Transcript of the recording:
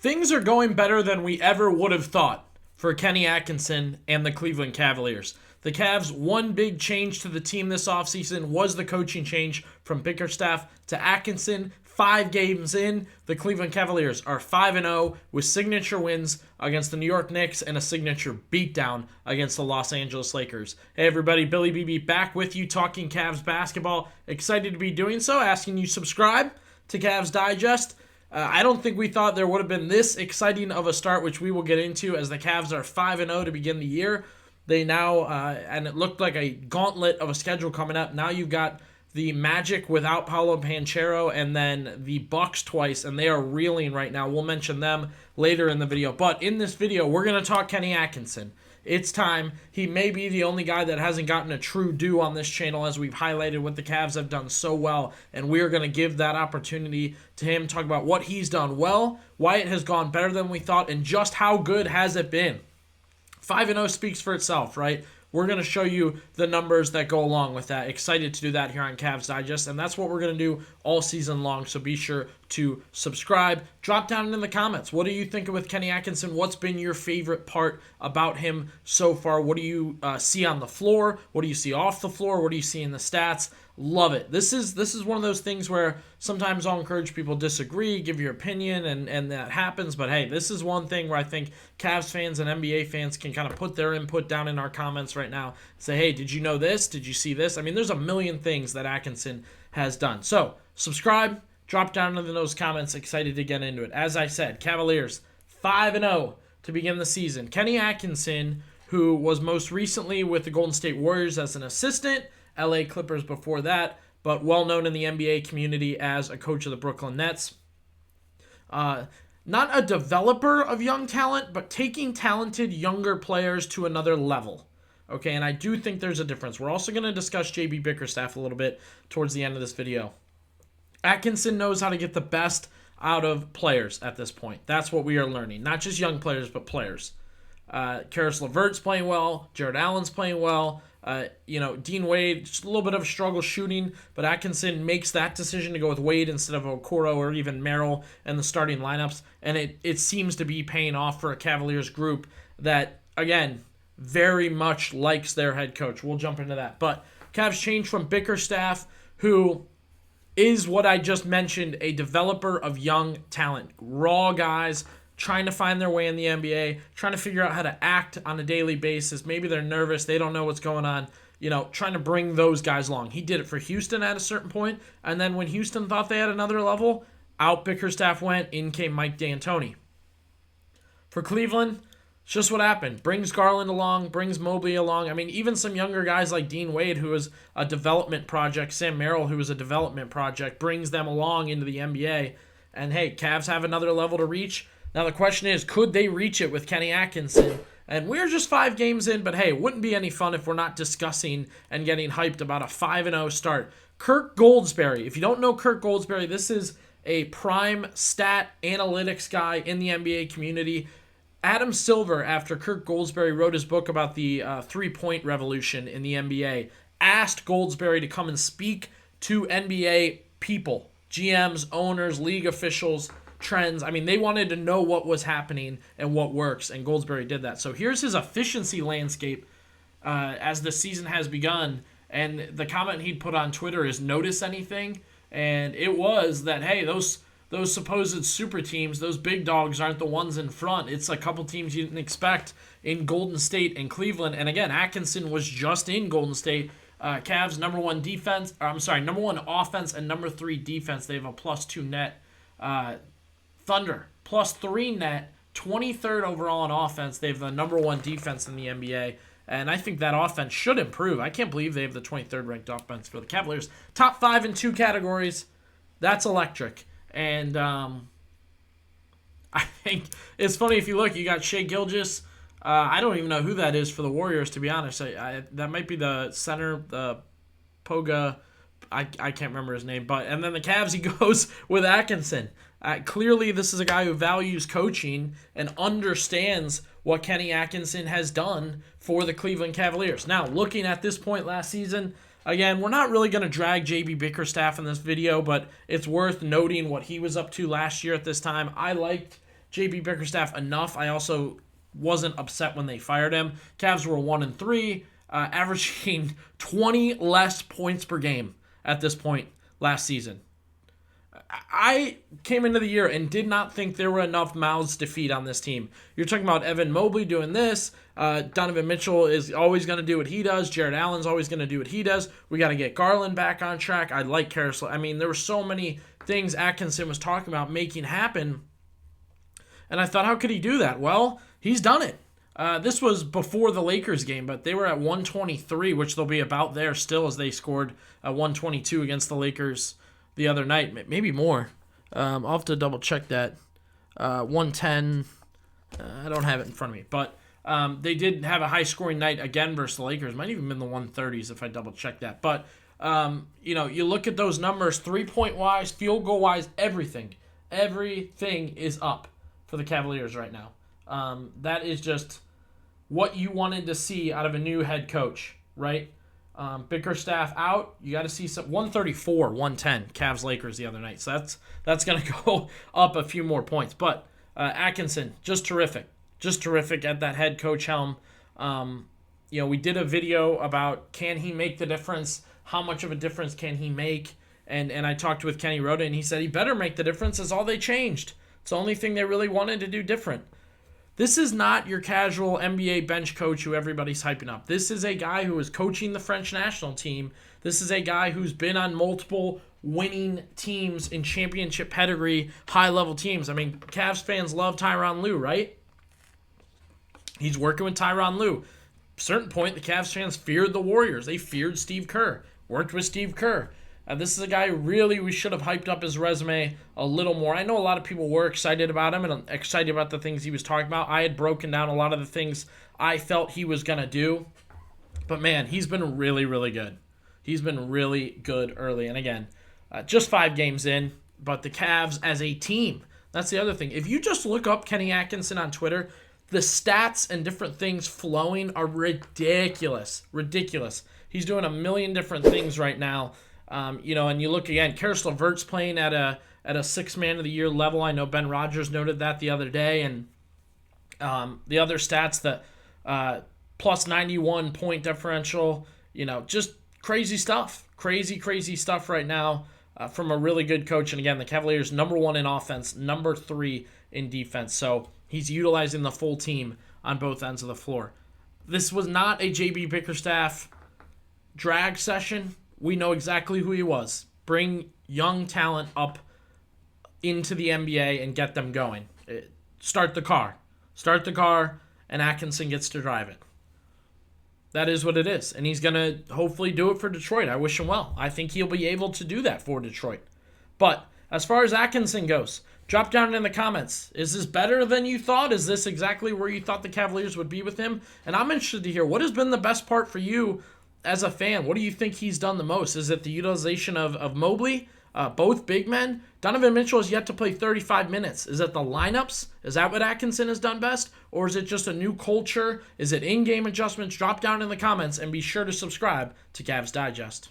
Things are going better than we ever would have thought for Kenny Atkinson and the Cleveland Cavaliers. The Cavs' one big change to the team this offseason was the coaching change from Bickerstaff to Atkinson. 5 games in, the Cleveland Cavaliers are 5-0 with signature wins against the New York Knicks and a signature beatdown against the Los Angeles Lakers. Hey everybody, Billy BB back with you talking Cavs basketball. Excited to be doing so, asking you subscribe to Cavs Digest. I don't think we thought there would have been this exciting of a start, which we will get into, as the Cavs are 5-0 to begin the year. They now, and it looked like a gauntlet of a schedule coming up. Now you've got the Magic without Paolo Banchero and then the Bucks twice, and they are reeling right now. We'll mention them later in the video. But in this video, we're going to talk Kenny Atkinson. It's time. He may be the only guy that hasn't gotten a true due on this channel, as we've highlighted what the Cavs have done so well, and we're going to give that opportunity to him, talk about what he's done well, why it has gone better than we thought, and just how good has it been. 5-0 speaks for itself, right? We're going to show you the numbers that go along with that. Excited to do that here on Cavs Digest, and that's what we're going to do all season long, so be sure to subscribe. Drop down in the comments. What do you think with Kenny Atkinson? What's been your favorite part about him so far? What do you see on the floor? What do you see off the floor? What do you see in the stats? Love it. This is one of those things where sometimes I'll encourage people to disagree, give your opinion, and that happens. But hey, this is one thing where I think Cavs fans and NBA fans can kind of put their input down in our comments right now. Say, hey, did you know this? Did you see this? I mean, there's a million things that Atkinson has done. So subscribe, drop down into those comments. Excited to get into it. As I said, Cavaliers 5-0 to begin the season. Kenny Atkinson, who was most recently with the Golden State Warriors as an assistant, LA Clippers before that, but well known in the NBA community as a coach of the Brooklyn Nets. Not a developer of young talent, but taking talented younger players to another level. Okay, and I do think there's a difference. We're also going to discuss JB Bickerstaff a little bit towards the end of this video. Atkinson knows how to get the best out of players at this point. That's what we are learning. Not just young players, but players. Karis LeVert's playing well. Jarrett Allen's playing well. Dean Wade, just a little bit of a struggle shooting, but Atkinson makes that decision to go with Wade instead of Okoro or even Merrill in the starting lineups, and it seems to be paying off for a Cavaliers group that, again, very much likes their head coach. We'll jump into that. But Cavs change from Bickerstaff, who is what I just mentioned, a developer of young talent, raw guys trying to find their way in the NBA, trying to figure out how to act on a daily basis. Maybe they're nervous. They don't know what's going on. Trying to bring those guys along. He did it for Houston at a certain point, and then when Houston thought they had another level, out Bickerstaff went, in came Mike D'Antoni. For Cleveland, it's just what happened. Brings Garland along, brings Mobley along. I mean, even some younger guys like Dean Wade, who was a development project, Sam Merrill, who was a development project, brings them along into the NBA. And hey, Cavs have another level to reach. Now the question is, could they reach it with Kenny Atkinson? And we're just 5 games in, but hey, it wouldn't be any fun if we're not discussing and getting hyped about a 5-0 start. Kirk Goldsberry. If you don't know Kirk Goldsberry, this is a prime stat analytics guy in the NBA community. Adam Silver, after Kirk Goldsberry wrote his book about the three-point revolution in the NBA, asked Goldsberry to come and speak to NBA people, GMs, owners, league officials, trends. I mean, they wanted to know what was happening and what works, and Goldsberry did that. So here's his efficiency landscape as the season has begun, and the comment he'd put on Twitter is, notice anything? And it was that, hey, those supposed super teams, those big dogs aren't the ones in front. It's a couple teams you didn't expect in Golden State and Cleveland. And again, Atkinson was just in Golden State. Cavs number one offense and number 3 defense. They have a +2 net. Thunder +3 net, 23rd overall on offense. They have the number 1 defense in the NBA. And I think that offense should improve. I can't believe they have the 23rd ranked offense for the Cavaliers. Top 5 in 2 categories. That's electric. And I think it's funny if you look, you got Shai Gilgeous. I don't even know who that is for the Warriors, to be honest. That might be the center, the Poga. I can't remember his name. And then the Cavs, he goes with Atkinson. Clearly, this is a guy who values coaching and understands what Kenny Atkinson has done for the Cleveland Cavaliers. Now, looking at this point last season, again, we're not really going to drag JB Bickerstaff in this video, but it's worth noting what he was up to last year at this time. I liked JB Bickerstaff enough. I also wasn't upset when they fired him. Cavs were 1-3, averaging 20 less points per game at this point last season. I came into the year and did not think there were enough mouths to feed on this team. You're talking about Evan Mobley doing this. Donovan Mitchell is always going to do what he does. Jarrett Allen's always going to do what he does. We got to get Garland back on track. I like Carousel. I mean, there were so many things Atkinson was talking about making happen. And I thought, how could he do that? Well, he's done it. This was before the Lakers game, but they were at 123, which they'll be about there still as they scored 122 against the Lakers the other night, maybe more. I'll have to double check that. 110. I don't have it in front of me, but they did have a high scoring night again versus the Lakers. Might even been the 130s if I double check that. But you look at those numbers, 3-point wise, field goal wise, everything is up for the Cavaliers right now. That is just what you wanted to see out of a new head coach, right? Bickerstaff out. You got to see some 134, 110 Cavs Lakers the other night. So that's going to go up a few more points. But Atkinson, just terrific at that head coach helm. We did a video about can he make the difference? How much of a difference can he make? And I talked with Kenny Rhoda, and he said he better make the difference. It's all they changed. It's the only thing they really wanted to do different. This is not your casual NBA bench coach who everybody's hyping up. This is a guy who is coaching the French national team. This is a guy who's been on multiple winning teams in championship pedigree, high-level teams. I mean, Cavs fans love Tyronn Lue, right? He's working with Tyronn Lue. At a certain point, the Cavs fans feared the Warriors. They feared Steve Kerr. Worked with Steve Kerr. This is a guy really we should have hyped up his resume a little more. I know a lot of people were excited about him and excited about the things he was talking about. I had broken down a lot of the things I felt he was going to do. But, man, he's been really, really good. He's been really good early. And, again, just 5 games in, but the Cavs as a team, that's the other thing. If you just look up Kenny Atkinson on Twitter, the stats and different things flowing are ridiculous. Ridiculous. He's doing a million different things right now. And you look again, Karis LeVert's playing at a 6-man of the year level. I know Ben Rogers noted that the other day, and the other stats, the plus 91 point differential, just crazy stuff. Crazy stuff right now from a really good coach. And again, the Cavaliers number 1 in offense, number 3 in defense. So he's utilizing the full team on both ends of the floor. This was not a JB Bickerstaff drag session. We know exactly who he was. Bring young talent up into the NBA and get them going. Start the car, and Atkinson gets to drive it. That is what it is, and he's going to hopefully do it for Detroit. I wish him well. I think he'll be able to do that for Detroit. But as far as Atkinson goes, drop down in the comments. Is this better than you thought? Is this exactly where you thought the Cavaliers would be with him? And I'm interested to hear, what has been the best part for you as a fan? What do you think he's done the most? Is it the utilization of Mobley, both big men? Donovan Mitchell has yet to play 35 minutes. Is it the lineups? Is that what Atkinson has done best? Or is it just a new culture? Is it in-game adjustments? Drop down in the comments and be sure to subscribe to Cavs Digest.